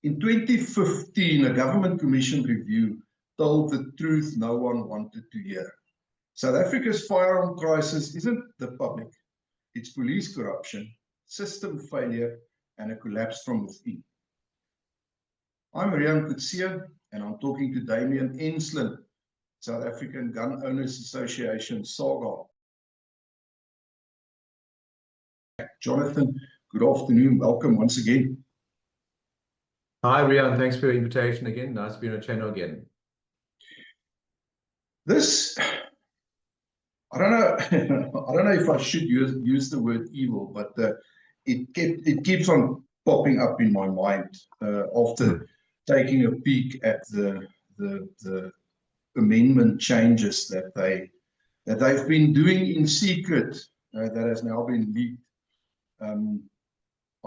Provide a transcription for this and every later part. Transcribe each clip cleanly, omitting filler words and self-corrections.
In 2015, a government commission review told the truth no one wanted to hear. South Africa's firearm crisis isn't the public. It's police corruption, system failure, and a collapse from within. I'm Riaan, and I'm talking to Damian Enslin, South African Gun Owners Association, SAGA. Jonathan, good afternoon. Welcome once again. Hi, Riaan. Thanks for your invitation again. Nice to be on the channel again. This, I don't know if I should use the word evil, but it keeps on popping up in my mind after taking a peek at the amendment changes that they've been doing in secret that has now been leaked. I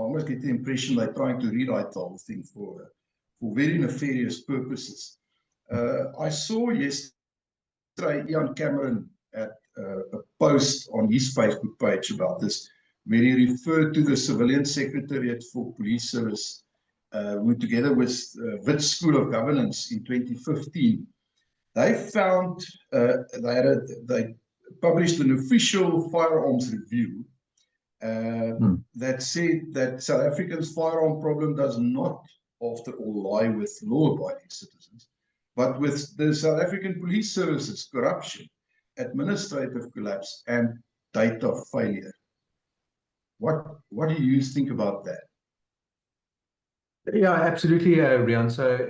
almost get the impression they're trying to rewrite the whole thing for very nefarious purposes. I saw yesterday Riaan Cameron at a post on his Facebook page about this, where he referred to the Civilian Secretariat for Police Service, who together with Wits School of Governance in 2015, they found they published an official firearms review that said that South Africa's firearm problem does not, after all, lie with law-abiding citizens, but with the South African Police Service's corruption, administrative collapse, and data failure. What do you think about that? Yeah, absolutely, Riaan. So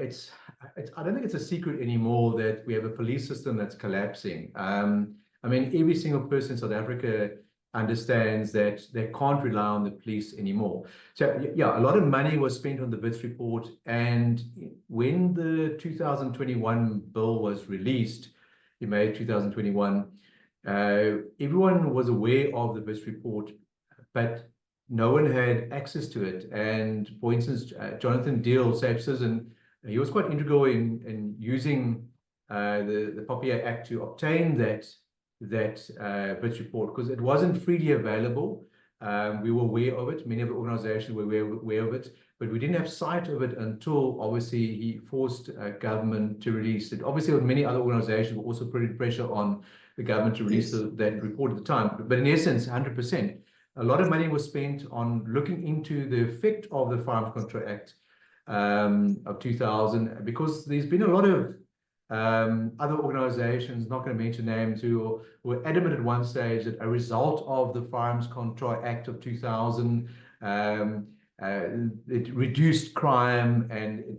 I don't think it's a secret anymore that we have a police system that's collapsing. I mean, every single person in South Africa understands that they can't rely on the police anymore. So yeah, a lot of money was spent on the Bitz Report, and when the 2021 bill was released in May 2021, everyone was aware of the Bitz Report, but no one had access to it. And for instance, Jonathan Deal, SAPS, and he was quite integral in using the POPIA Act to obtain that Bitz Report, because it wasn't freely available. We were aware of it. Many of the organizations were aware of it, but we didn't have sight of it until obviously he forced government to release it. Obviously, many other organizations were also putting pressure on the government to release that report at the time. But in essence, 100%. A lot of money was spent on looking into the effect of the Firearms Control Act of 2000, because there's been a lot of other organizations, not going to mention names, who were adamant at one stage that a result of the Firearms Control Act of 2000, it reduced crime and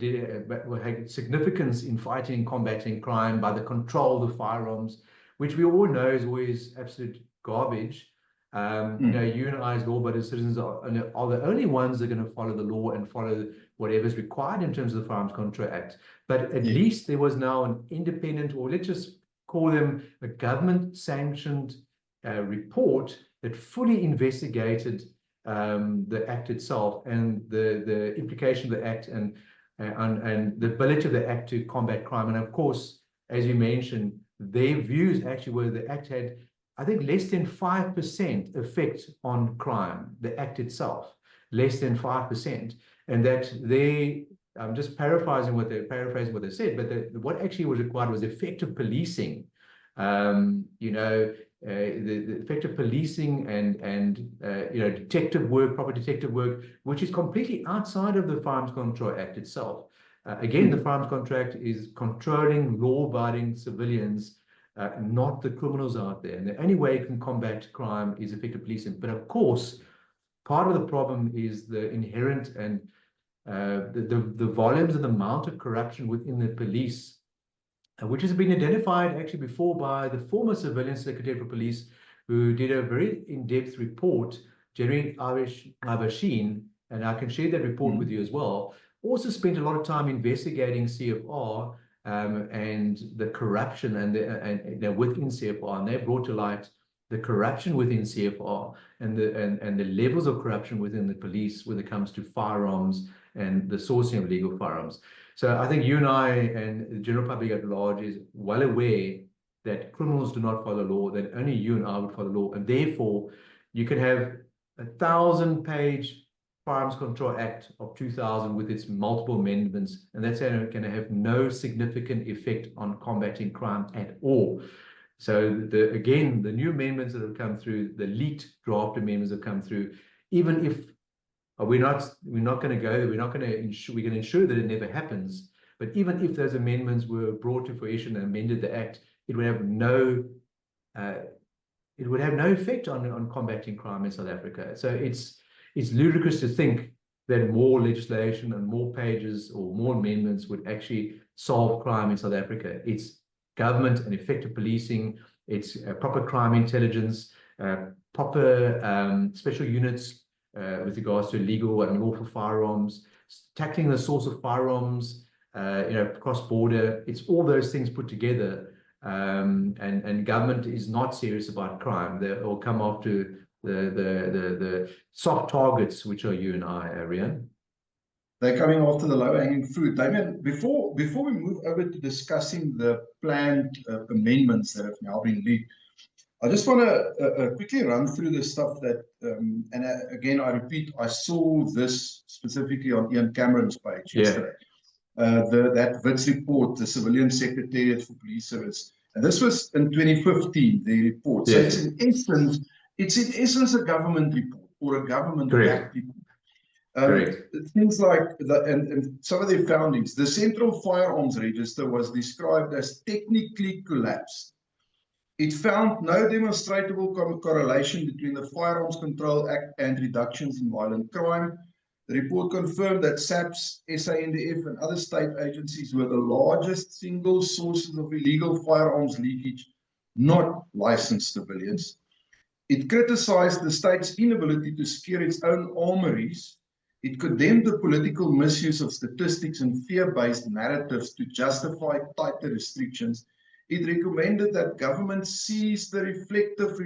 had significance in fighting and combating crime by the control of the firearms, which we all know is always absolute garbage. You know, you and I as law-abiding citizens are the only ones that are going to follow the law and follow whatever is required in terms of the Firearms Control Act. But at least there was now an independent, or let's just call them a government-sanctioned report that fully investigated the Act itself and the implication of the Act and the ability of the Act to combat crime. And of course, as you mentioned, their views actually were the Act had, I think, less than 5% effect on crime, the Act itself, less than 5%. And that I'm just paraphrasing what they said, but what actually was required was effective policing, you know, the effective policing and you know, detective work, proper detective work, which is completely outside of the Firearms Control Act itself. Again, the Firearms Control Act is controlling law-abiding civilians, not the criminals out there. And the only way you can combat crime is effective policing. But of course, part of the problem is the inherent and the volumes and the amount of corruption within the police, which has been identified actually before by the former Civilian Secretariat for Police, who did a very in-depth report, General Irrationality, and I can share that report with you as well. Also spent a lot of time investigating CFR and the corruption and within CFR, and they brought to light the corruption within CFR and the levels of corruption within the police when it comes to firearms and the sourcing of legal firearms. So I think you and I and the general public at large is well aware that criminals do not follow law, that only you and I would follow law, and therefore you can have a 1,000-page Firearms Control Act of 2000 with its multiple amendments, and that's going to have no significant effect on combating crime at all. So again, the new amendments that have come through, the leaked draft amendments that have come through, even if we're not going to go there, we're going to ensure that it never happens. But even if those amendments were brought to fruition and amended the act, it would have no effect on combating crime in South Africa. So it's ludicrous to think that more legislation and more pages or more amendments would actually solve crime in South Africa. It's government and effective policing, it's proper crime intelligence, proper special units with regards to legal and lawful firearms, tackling the source of firearms, cross-border. It's all those things put together, and government is not serious about crime. They'll come after the soft targets, which are you and I, Riaan. They're coming after the low-hanging fruit. Damian, before we move over to discussing the planned amendments that have now been leaked, I just want to quickly run through the stuff that, again, I repeat, I saw this specifically on Ian Cameron's page yesterday. That Wits report, the Civilian Secretariat for Police Service, and this was in 2015, the report. So it's in essence a government report or a government-backed report. Things like and some of their foundings. The Central Firearms Register was described as technically collapsed. It found no demonstrable correlation between the Firearms Control Act and reductions in violent crime. The report confirmed that SAPS, SANDF, and other state agencies were the largest single sources of illegal firearms leakage, not licensed civilians. It criticized the state's inability to secure its own armories. It condemned the political misuse of statistics and fear-based narratives to justify tighter restrictions. It recommended that government cease the reflexive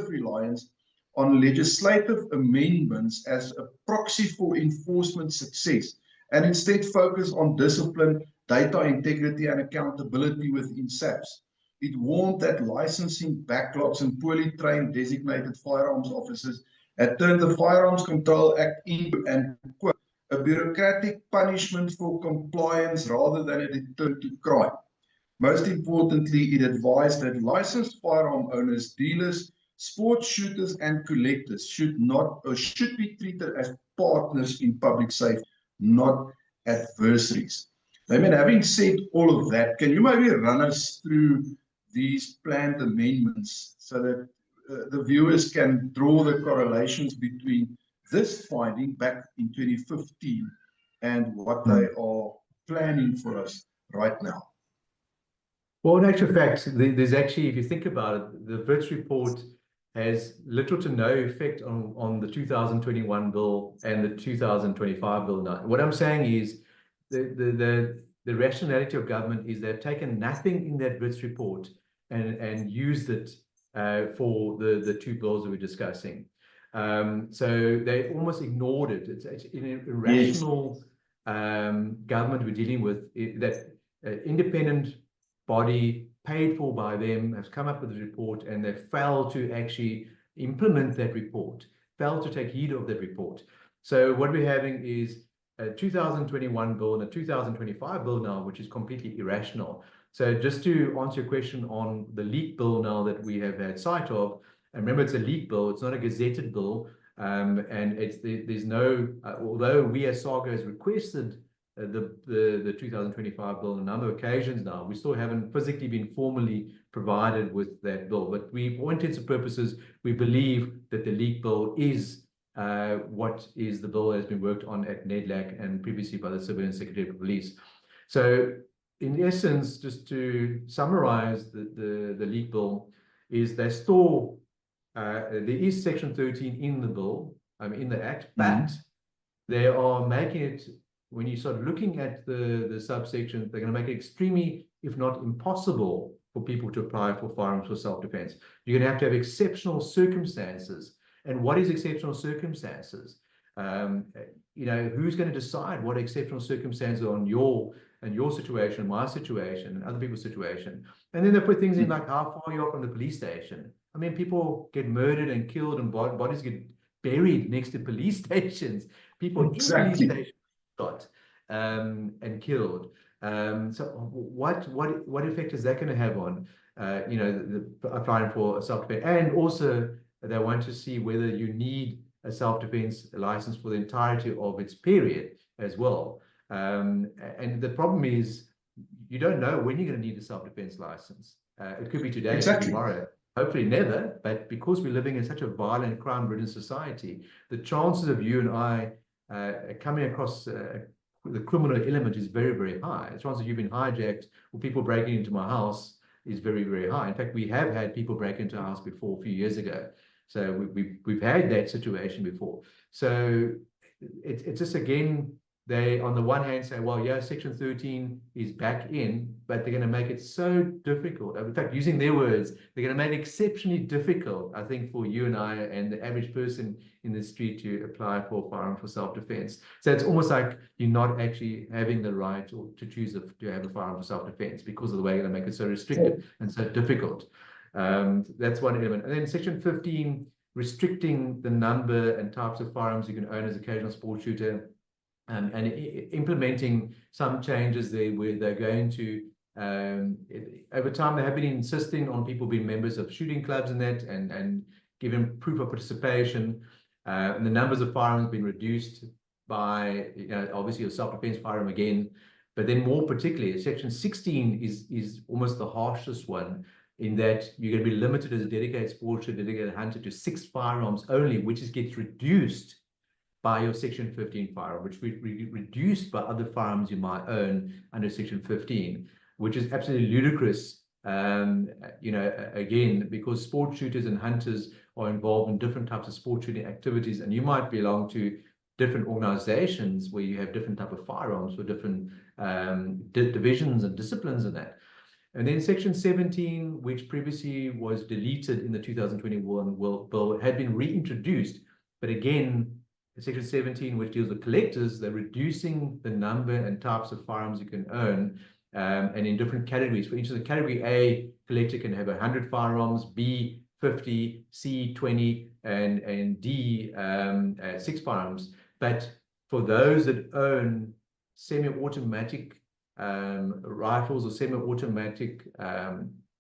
reliance on legislative amendments as a proxy for enforcement success, and instead focus on discipline, data integrity, and accountability within SAPS. It warned that licensing backlogs and poorly trained designated firearms officers had turned the Firearms Control Act into a bureaucratic punishment for compliance rather than a deterrent to crime. Most importantly, it advised that licensed firearm owners, dealers, sports shooters, and collectors should be treated as partners in public safety, not adversaries. I mean, having said all of that, can you maybe run us through these planned amendments so that the viewers can draw the correlations between this finding back in 2015 and what they are planning for us right now? Well, in actual fact, there's actually, if you think about it, the Bitz Report has little to no effect on the 2021 bill and the 2025 bill now. What I'm saying is the rationality of government is they've taken nothing in that Bitz Report and used it for the two bills that we're discussing. So they almost ignored it. It's an irrational government we're dealing with, that independent body paid for by them has come up with a report, and they failed to actually implement that report, failed to take heed of that report. So what we're having is a 2021 bill and a 2025 bill now, which is completely irrational. So just to answer your question on the leak bill now that we have had sight of, and remember, it's a leak bill, it's not a gazetted bill, and there's no, although we as SAGA has requested the 2025 bill on a number of occasions now, we still haven't physically been formally provided with that bill. But for intents and purposes, we believe that the leak bill is what is the bill that has been worked on at NEDLAC and previously by the Civilian Secretariat of Police. So in essence, just to summarize the leak bill, is they still, there is section 13 in the bill, in the act, but they are making it, when you start looking at the subsection, they're going to make it extremely, if not impossible, for people to apply for firearms for self-defense. You're going to have exceptional circumstances. And what is exceptional circumstances? Who's going to decide what exceptional circumstances are on your situation, my situation, and other people's situation? And then they put things in like how far you are from the police station. I mean, people get murdered and killed, and bodies get buried next to police stations, people in police stations shot and killed. So what effect is that going to have on applying for a self-defense? And also they want to see whether you need a self-defense license for the entirety of its period as well. And the problem is you don't know when you're going to need a self-defense license. It could be today, it could be tomorrow, hopefully never. But because we're living in such a violent, crime-ridden society, the chances of you and I coming across the criminal element is very, very high. The chance of you being hijacked or people breaking into my house is very, very high. In fact, we have had people break into our house before a few years ago. So we've had that situation before. So it's just, again, they on the one hand say, well, yeah, Section 13 is back in, but they're going to make it so difficult. In fact, using their words, they're going to make it exceptionally difficult, I think, for you and I and the average person in the street to apply for a firearm for self-defense. So it's almost like you're not actually having the right or to choose to have a firearm for self-defense because of the way they're going to make it so restrictive and so difficult. That's one element. And then Section 15, restricting the number and types of firearms you can own as occasional sport shooter. And implementing some changes there where they're going to, over time, they have been insisting on people being members of shooting clubs and that, and giving proof of participation. And the numbers of firearms have been reduced by, obviously a self-defense firearm again, but then more particularly, Section 16 is almost the harshest one, in that you're going to be limited as a dedicated sport shooter, dedicated hunter to 6 firearms only, which gets reduced by your Section 15 firearm, which we reduced by other firearms you might own under Section 15, which is absolutely ludicrous. Again, because sport shooters and hunters are involved in different types of sport shooting activities, and you might belong to different organizations where you have different type of firearms for different divisions and disciplines and that. And then Section 17, which previously was deleted in the 2021 bill, had been reintroduced, but again, Section 17, which deals with collectors, they're reducing the number and types of firearms you can own, and in different categories. For instance, the category A collector can have 100 firearms, B 50, C 20, and D 6 firearms. But for those that own semi-automatic rifles or semi-automatic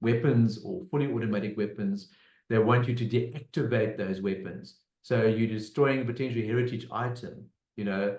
weapons or fully automatic weapons, they want you to deactivate those weapons. So you're destroying a potentially heritage item, and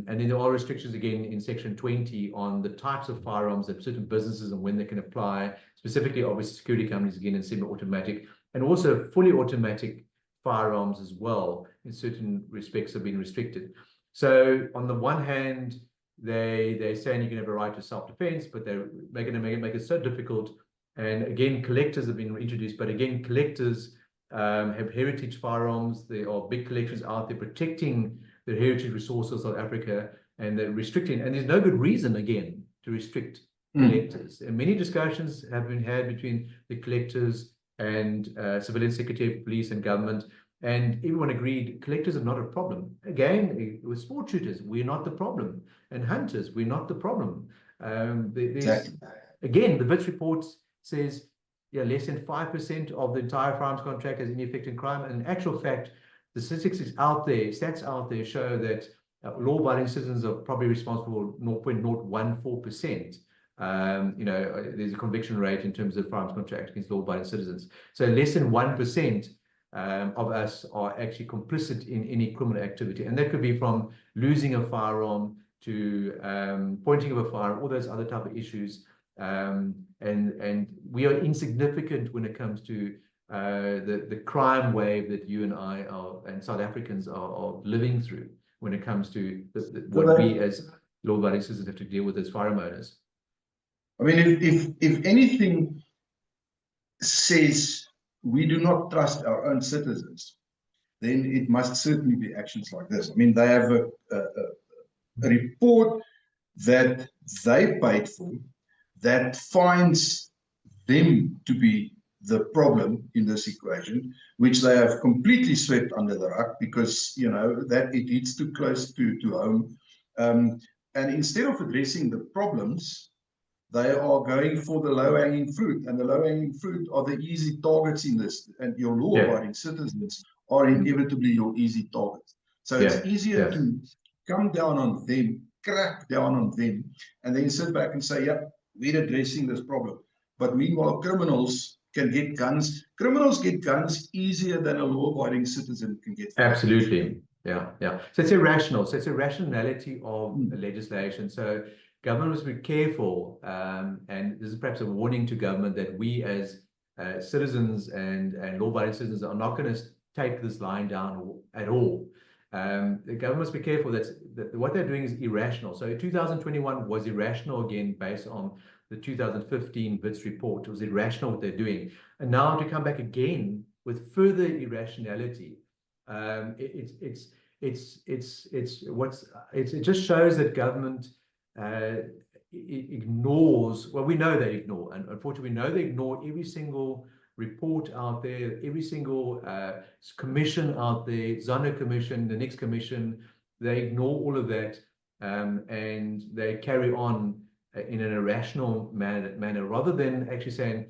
then there are restrictions again in Section 20 on the types of firearms that certain businesses and when they can apply, specifically obviously security companies again in semi-automatic, and also fully automatic firearms as well in certain respects have been restricted. So on the one hand, they're saying you can have a right to self-defense, but they're going to make it so difficult. And again, collectors have been introduced, but again, collectors have heritage firearms. There are big collections out there protecting the heritage resources of South Africa, and they're restricting. And there's no good reason, again, to restrict collectors. And many discussions have been had between the collectors and Civilian Secretariat of Police and government, and everyone agreed collectors are not a problem. Again, with sport shooters, we're not the problem, and hunters, we're not the problem. Again, the Bitz Report says, less than 5% of the entire firearms contract has any effect in crime. And in actual fact, the statistics out there, stats out there show that law-abiding citizens are probably responsible for 0.014%. There's a conviction rate in terms of firearms contract against law-abiding citizens. So less than 1% of us are actually complicit in any criminal activity. And that could be from losing a firearm to pointing of a firearm, all those other type of issues. And we are insignificant when it comes to the crime wave that you and I and South Africans are living through when it comes to what we as law-abiding citizens have to deal with as firearm owners. I mean, if anything says we do not trust our own citizens, then it must certainly be actions like this. I mean, they have a report that they paid for that finds them to be the problem in this equation, which they have completely swept under the rug because, that it hits too close to home. And instead of addressing the problems, they are going for the low-hanging fruit. And the low-hanging fruit are the easy targets in this. And your law-abiding citizens are inevitably your easy targets. So it's easier to come down on them, crack down on them, and then sit back and say, yeah, we're addressing this problem. But meanwhile, criminals can get guns. Criminals get guns easier than a law-abiding citizen can get. Absolutely. Yeah. So it's irrational. So it's irrationality of legislation. So government must be careful, and this is perhaps a warning to government that we as citizens and law-abiding citizens are not going to take this line down at all. The government must be careful that what they're doing is irrational. So 2021 was irrational again based on the 2015 Bitz Report. It was irrational what they're doing. And now to come back again with further irrationality, it just shows that government ignores, well, we know they ignore, and unfortunately we know they ignore every single report out there, every single commission out there, Zono Commission, the next commission, they ignore all of that, and they carry on in an irrational manner rather than actually saying,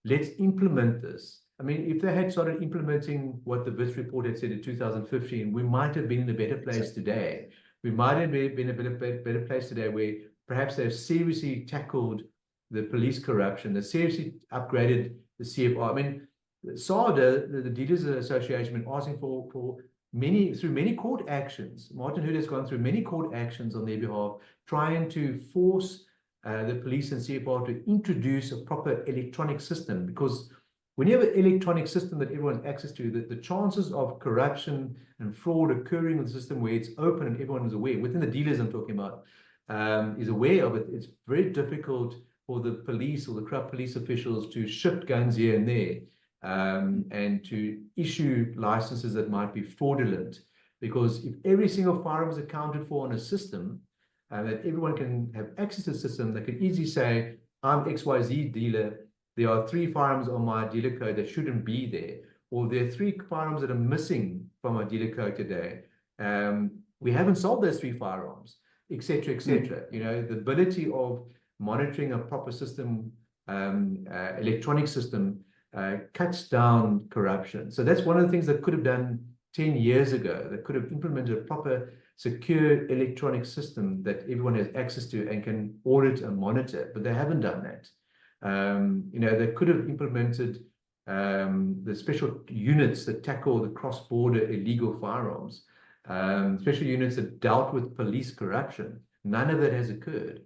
let's implement this. I mean, if they had started implementing what the Bitz report had said in 2015, we might have been in a better place today. We might have been in a better place today where perhaps they've seriously tackled the police corruption, they seriously upgraded the CFR. I mean, SAGA, the Dealers Association, been asking through many court actions. Martin Hood has gone through many court actions on their behalf, trying to force the police and CFR to introduce a proper electronic system, because when you have an electronic system that everyone has access to, the chances of corruption and fraud occurring in the system where it's open and everyone is aware, within the dealers I'm talking about, is aware of it, it's very difficult for the police or the corrupt police officials to shift guns here and there, and to issue licenses that might be fraudulent. Because if every single firearm is accounted for on a system, that everyone can have access to the system, they can easily say, I'm XYZ dealer, there are 3 firearms on my dealer code that shouldn't be there, or there are 3 firearms that are missing from my dealer code today. We haven't sold those 3 firearms, etc., etc. You know, the ability of monitoring a proper system, electronic system, cuts down corruption. So that's one of the things that could have done 10 years ago. That could have implemented a proper, secure electronic system that everyone has access to and can audit and monitor, but they haven't done that. You know, they could have implemented the special units that tackle the cross-border illegal firearms, special units that dealt with police corruption. None of that has occurred.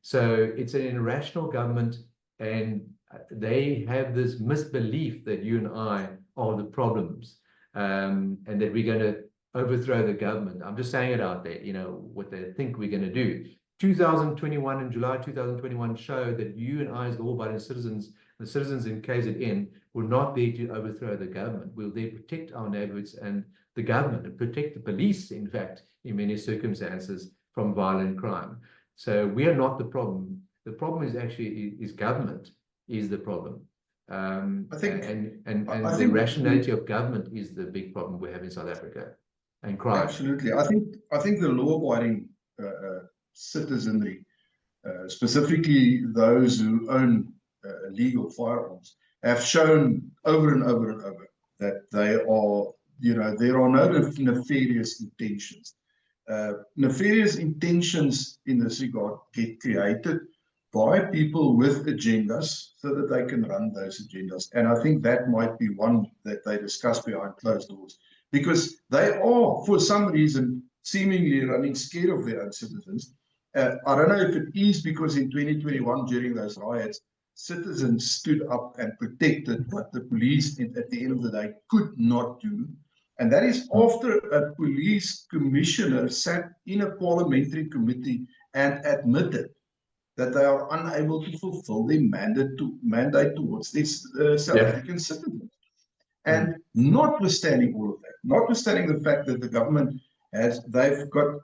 So it's an irrational government, and they have this misbelief that you and I are the problems, and that we're going to overthrow the government. I'm just saying it out there, you know, what they think we're going to do. 2021, in July 2021, showed that you and I, as law-abiding citizens, the citizens in KZN, were not there to overthrow the government. We were there to protect our neighborhoods and the government, and protect the police, in fact, in many circumstances, from violent crime. So we are not the problem. The problem is actually government is the problem. I think the irrationality of government is the big problem we have in South Africa, and crime. Absolutely. I think the law-abiding citizenry, specifically those who own legal firearms, have shown over and over and over that they are, you know, there are no nefarious intentions. Nefarious intentions in this regard get created by people with agendas so that they can run those agendas. And I think that might be one that they discuss behind closed doors, because they are, for some reason, seemingly running scared of their own citizens. I don't know if it is because in 2021, during those riots, citizens stood up and protected what the police, at the end of the day, could not do. And that is after a police commissioner sat in a parliamentary committee and admitted that they are unable to fulfill their mandate towards these South African citizens. And notwithstanding all of that, notwithstanding the fact that the government they've got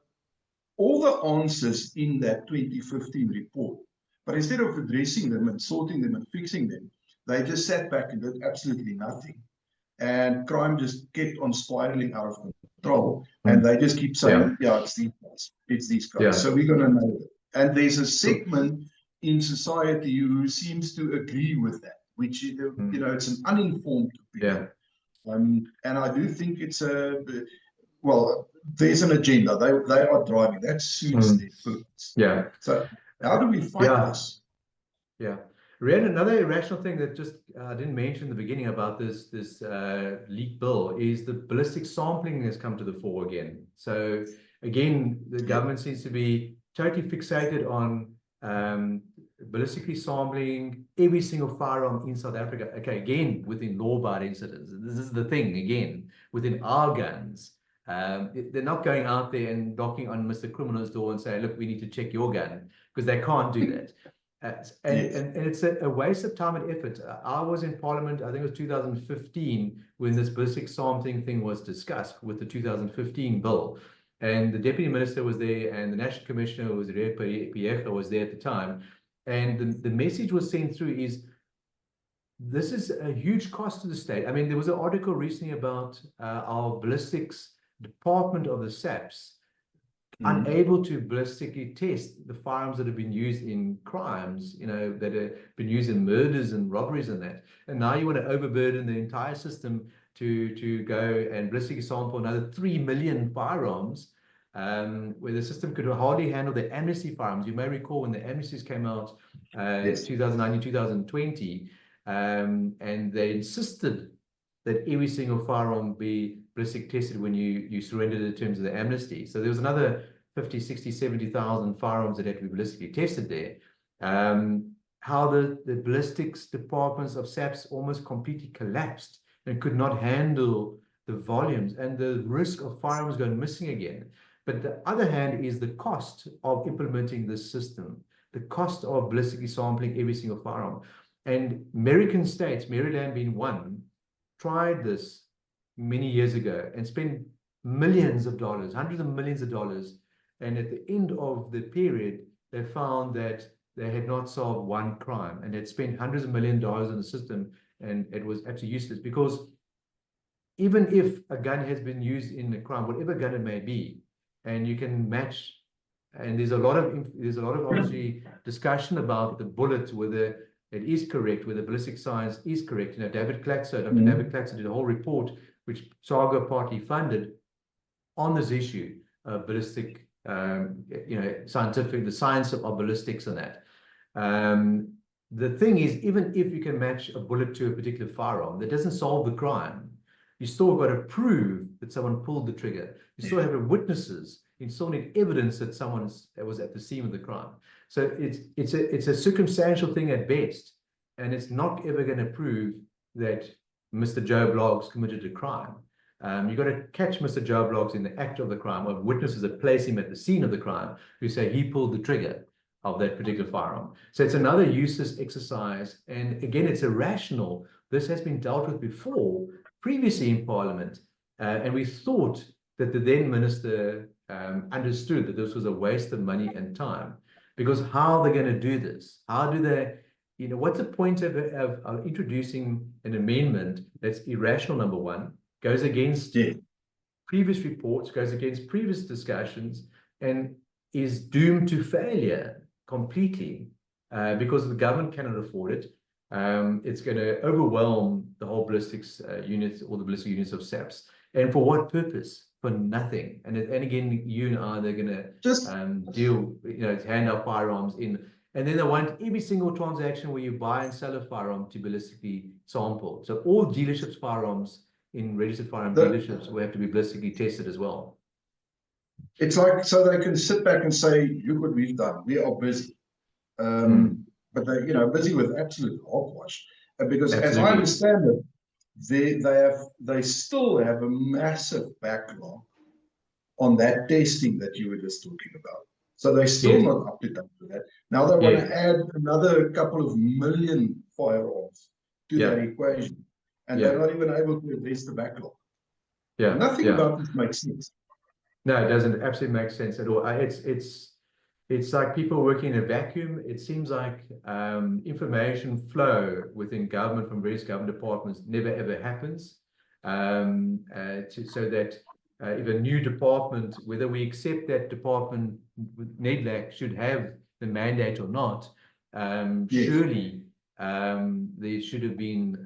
all the answers in that 2015 report, but instead of addressing them and sorting them and fixing them, they just sat back and did absolutely nothing. And crime just kept on spiraling out of control. And they just keep saying, yeah, it's these guys. It's these guys. Yeah. So we're going to know it. And there's a segment in society who seems to agree with that, which, you know, it's an uninformed opinion. And I do think it's well, there's an agenda. They are driving. That suits their purpose. Yeah. So how do we fight this? Yeah. Riaan, another irrational thing that just I didn't mention in the beginning about this leaked bill is the ballistic sampling has come to the fore again. So again, the government seems to be totally fixated on ballistically sampling every single firearm in South Africa. Okay, again, within law-abiding citizens. This is the thing, again, within our guns. They're not going out there and knocking on Mr. Criminal's door and say, look, we need to check your gun, because they can't do that. And it's a waste of time and effort. I was in Parliament, I think it was 2015, when this ballistic sampling thing was discussed with the 2015 bill. And the Deputy Minister was there, and the National Commissioner was Riaan was there at the time. And the message was sent through is, this is a huge cost to the state. I mean, there was an article recently about our ballistics department of the SAPS unable to ballistically test the firearms that have been used in crimes, you know, that have been used in murders and robberies and that. And now you want to overburden the entire system to go and ballistically sample another 3 million firearms, where the system could hardly handle the amnesty firearms. You may recall when the amnesties came out, 2019, 2020, and they insisted that every single firearm be ballistic tested when you surrendered in terms of the amnesty. So there was another 50, 60, 70,000 firearms that had to be ballistically tested there. How the ballistics departments of SAPS almost completely collapsed and could not handle the volumes and the risk of firearms going missing again. But the other hand is the cost of implementing this system, the cost of ballistically sampling every single firearm. And American states, Maryland being one, tried this many years ago and spent millions of dollars, hundreds of millions of dollars. And at the end of the period, they found that they had not solved one crime and had spent hundreds of millions of dollars in the system, and it was absolutely useless, because even if a gun has been used in a crime, whatever gun it may be, and you can match, and there's a lot of obviously discussion about the bullet, whether it is correct, whether ballistic science is correct. You know, Dr. David Claxon did a whole report, which SAGA partly funded, on this issue of ballistic, you know, the science of ballistics and that. The thing is, even if you can match a bullet to a particular firearm, that doesn't solve the crime. You still got to prove that someone pulled the trigger. You still have witnesses. You still need evidence that someone was at the scene of the crime. So it's a circumstantial thing at best, and it's not ever going to prove that Mr. Joe Bloggs committed a crime. You've got to catch Mr. Joe Bloggs in the act of the crime, or witnesses that place him at the scene of the crime who say he pulled the trigger of that particular firearm. So it's another useless exercise, and again, it's irrational. This has been dealt with before, previously in Parliament, and we thought that the then minister understood that this was a waste of money and time, because how are they going to do this? How do they, you know, what's the point of introducing an amendment that's irrational, number one, goes against previous reports, goes against previous discussions, and is doomed to failure completely, because the government cannot afford it. It's going to overwhelm the whole ballistics units, all the ballistic units of SAPS. And for what purpose? For nothing. And again, you and I, they're going to just deal, you know, hand out firearms in. And then they want every single transaction where you buy and sell a firearm to ballistically sample. So all dealerships' firearms in registered firearm dealerships will have to be ballistically tested as well. It's like, so they can sit back and say, look what we've done. We are busy. But they, you know, busy with absolute hogwash. Because as I understand it, they still have a massive backlog on that testing that you were just talking about. So they're still not up to date with that. Now they want to add another couple of million firearms to that equation, and they're not even able to address the backlog. Nothing about this makes sense. No, it doesn't absolutely make sense at all. It's like people working in a vacuum. It seems like information flow within government from various government departments never ever happens. So that if a new department, whether we accept that department with NEDLAC should have the mandate or not, surely there should have been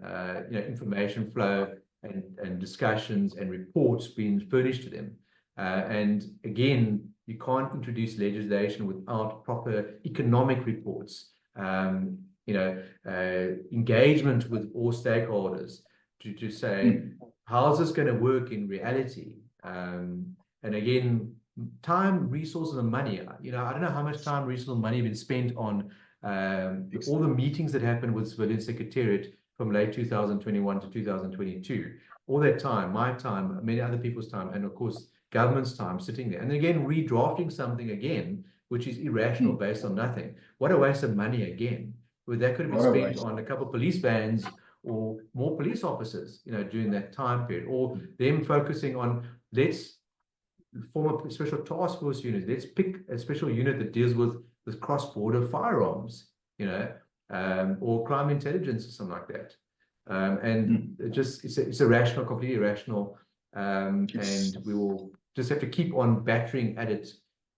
you know, information flow and discussions and reports being furnished to them. And again, you can't introduce legislation without proper economic reports, engagement with all stakeholders to say, how's this going to work in reality? And again, time, resources, and money. I don't know how much time, resources, and money have been spent on all the meetings that happened with Civilian Secretariat from late 2021 to 2022. All that time, my time, many other people's time, and of course, government's time sitting there. And again, redrafting something again, which is irrational based on nothing. What a waste of money again. Where that could have been spent on a couple of police vans or more police officers, during that time period, or them focusing on, let's form a special task force unit. Let's pick a special unit that deals with cross-border firearms, or crime intelligence or something like that. And it's irrational, completely irrational. And we will just have to keep on battering at it.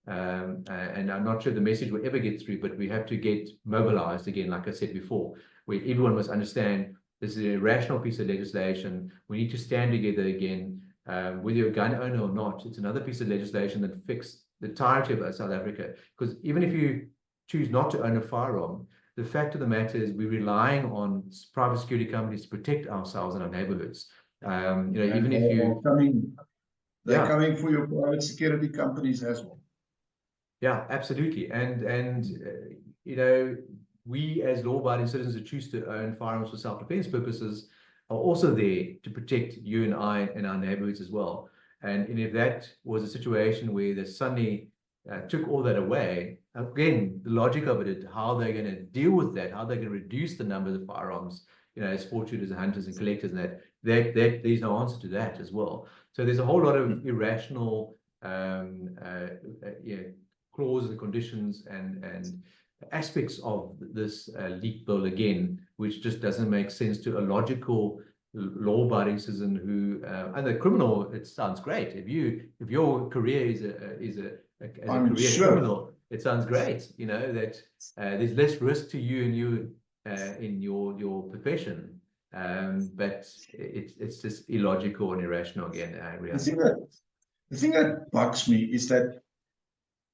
And I'm not sure the message will ever get through, but we have to get mobilized again, like I said before, where everyone must understand this is an irrational piece of legislation. We need to stand together again. Whether you're a gun owner or not, it's another piece of legislation that fixed the entirety of South Africa. Because even if you choose not to own a firearm, the fact of the matter is we're relying on private security companies to protect ourselves and our neighborhoods. Even if they're coming for your private security companies as well. Yeah, absolutely. And we as law-abiding citizens who choose to own firearms for self-defense purposes are also there to protect you and I and our neighborhoods as well. And if that was a situation where they suddenly took all that away, again, the logic of it is how they're going to deal with that, how they're going to reduce the numbers of firearms, sport shooters and hunters and collectors, and that there's no answer to that as well. So there's a whole lot of irrational clauses and conditions and aspects of this leak bill again, which just doesn't make sense to a logical law-abiding citizen who, and the criminal, it sounds great. If your career is a career criminal, it sounds great. That there's less risk to you and you in your profession. But it's just illogical and irrational again. The thing that bugs me is that,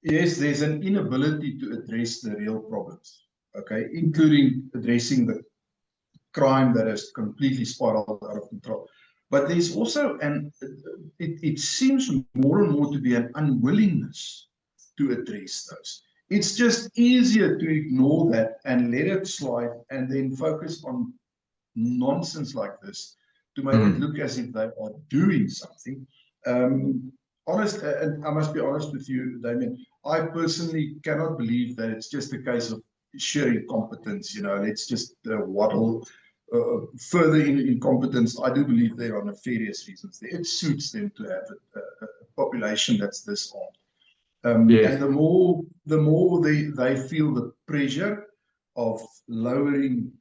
yes, there's an inability to address the real problems, including addressing the crime that has completely spiraled out of control. But there's also, it seems more and more to be an unwillingness to address those. It's just easier to ignore that and let it slide and then focus on nonsense like this to make it look as if they are doing something. And I must be honest with you, Damian, I personally cannot believe that it's just a case of sheer incompetence. Let's just waddle further in incompetence. I do believe there are nefarious reasons there. It suits them to have a population that's this armed. Yes. And the more they feel the pressure of lowering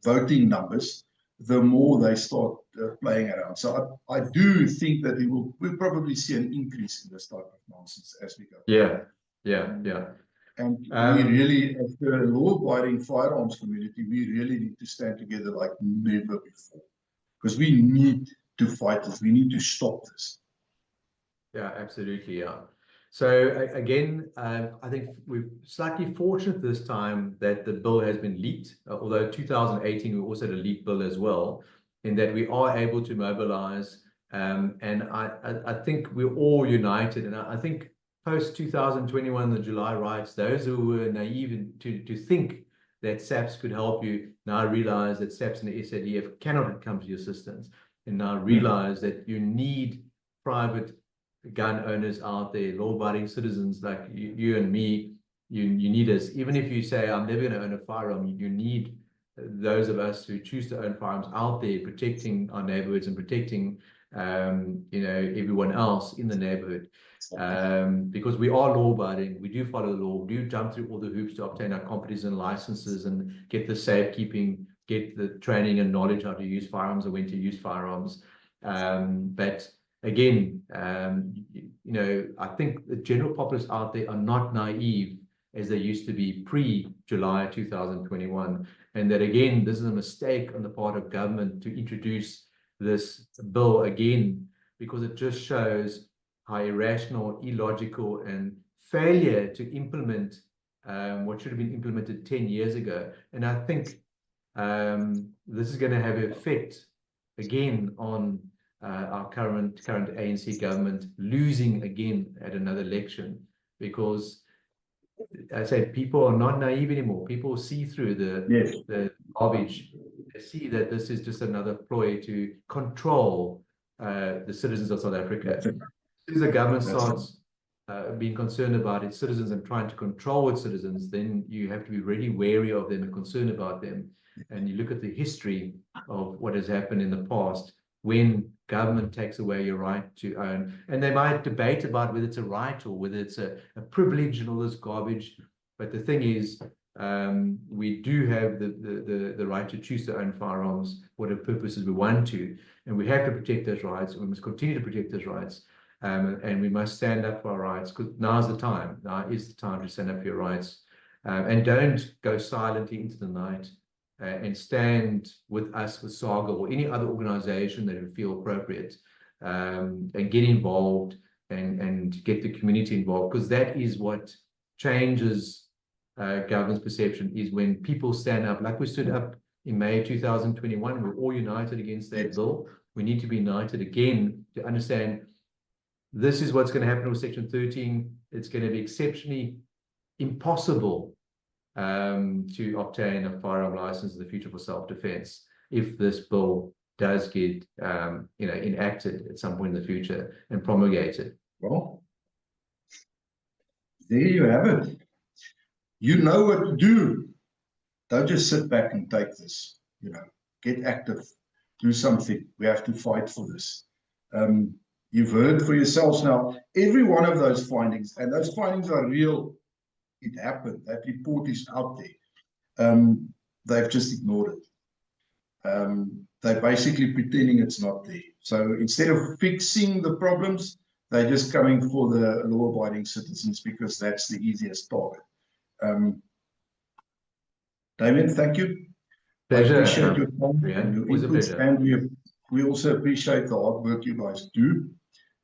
voting numbers, the more they start playing around. So I do think that we'll probably see an increase in this type of nonsense as we go. Yeah. And we really, as the law-abiding firearms community, we really need to stand together like never before. Because we need to fight this. We need to stop this. Yeah, absolutely, yeah. So again, I think we're slightly fortunate this time that the bill has been leaked, although 2018 we also had a leaked bill as well, in that we are able to mobilize, and I think we're all united. And I think post 2021, the July riots, those who were naive to think that SAPS could help you now realize that SAPS and the SADF cannot come to your assistance, and now realize that you need private gun owners out there, law-abiding citizens like you and me. You need us. Even if you say, I'm never going to own a firearm, you need those of us who choose to own firearms out there protecting our neighborhoods and protecting everyone else in the neighborhood. Because we are law-abiding, we do follow the law, we do jump through all the hoops to obtain our competence and licenses and get the safekeeping, get the training and knowledge how to use firearms and when to use firearms. But again, I think the general populace out there are not naive as they used to be pre-July 2021. And that, again, this is a mistake on the part of government to introduce this bill again, because it just shows how irrational, illogical, and failure to implement what should have been implemented 10 years ago. And I think this is going to have an effect again on our current ANC government losing again at another election, because I said people are not naive anymore. People see through the garbage. They see that this is just another ploy to control the citizens of South Africa. As soon as the government starts being concerned about its citizens and trying to control its citizens, then you have to be really wary of them and concerned about them. And you look at the history of what has happened in the past when government takes away your right to own. And they might debate about whether it's a right or whether it's a privilege and all this garbage. But the thing is, we do have the right to choose to own firearms, whatever purposes we want to. And we have to protect those rights. We must continue to protect those rights. And we must stand up for our rights, because now's the time. Now is the time to stand up for your rights. And don't go silently into the night. And stand with us, with SAGA or any other organization that you feel appropriate, and get involved and get the community involved, because that is what changes government's perception, is when people stand up, like we stood up in May 2021. We're all united against that bill. We need to be united again to understand this is what's going to happen with Section 13. It's going to be exceptionally impossible to obtain a firearm license in the future for self-defense if this bill does get enacted at some point in the future and promulgated. Well, there you have it. You know what to do. Don't just sit back and take this. Get active, do something. We have to fight for this. You've heard for yourselves now, every one of those findings, and those findings are real. It happened. That report is out there. They've just ignored it. They're basically pretending it's not there. So instead of fixing the problems, they're just coming for the law-abiding citizens, because that's the easiest target. Damian, thank you. Pleasure. I appreciate your time, your inputs, and we also appreciate the hard work you guys do.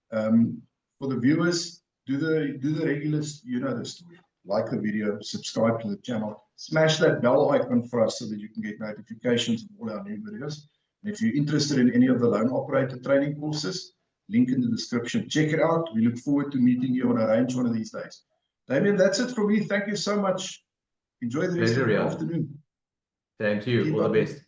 For the viewers, do the regulars, you know the story. Like the video, subscribe to the channel, smash that bell icon for us so that you can get notifications of all our new videos. And if you're interested in any of the loan operator training courses, link in the description. Check it out. We look forward to meeting you on a range one of these days. Damian, that's it for me. Thank you so much. Enjoy the rest of the afternoon. Thank you. All the best.